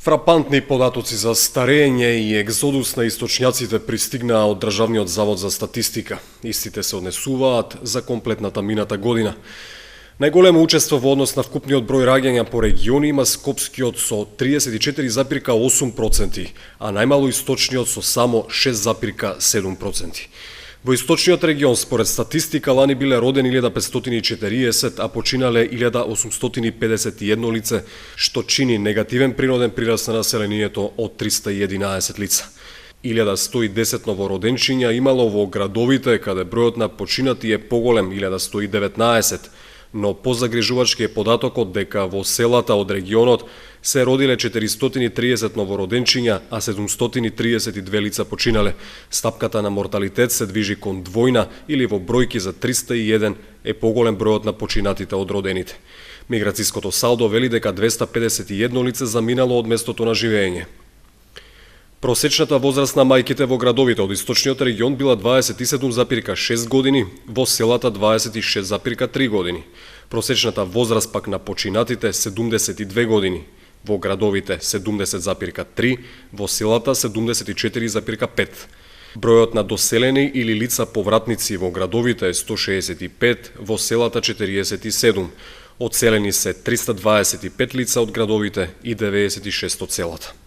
Фрапантни податоци за старење и екзодус на источњаците пристигнаа од Државниот завод за статистика. Истите се однесуваат за комплетната мината година. Најголемо учество во однос на вкупниот број раѓања по региони има Скопскиот со 34,8%, а најмало Источниот со само 6,7%. Во Источниот регион, според статистика, лани биле родени 1540, а починале 1851 лице, што чини негативен природен прираст на населението од 311 лица. 1110 новороденчиња имало во градовите, каде бројот на починати е поголем, 1119, но позагрижувачки е податокот дека во селата од регионот се родиле 430 новороденчиња, а 732 лица починале. Стапката на морталитет се движи кон двојна или во бројки за 301 е поголем бројот на починатите од родените. Миграцијското салдо вели дека 251 лице заминало од местото на живење. Просечната возраст на мајките во градовите од Источниот регион била 27,6 години, во селата 26,3 години. Просечната возраст пак на починатите 72 години, во градовите 70,3, во селата 74,5. Бројот на доселени или лица повратници во градовите е 165, во селата 47. Одселени се 325 лица од градовите и 96 од селата.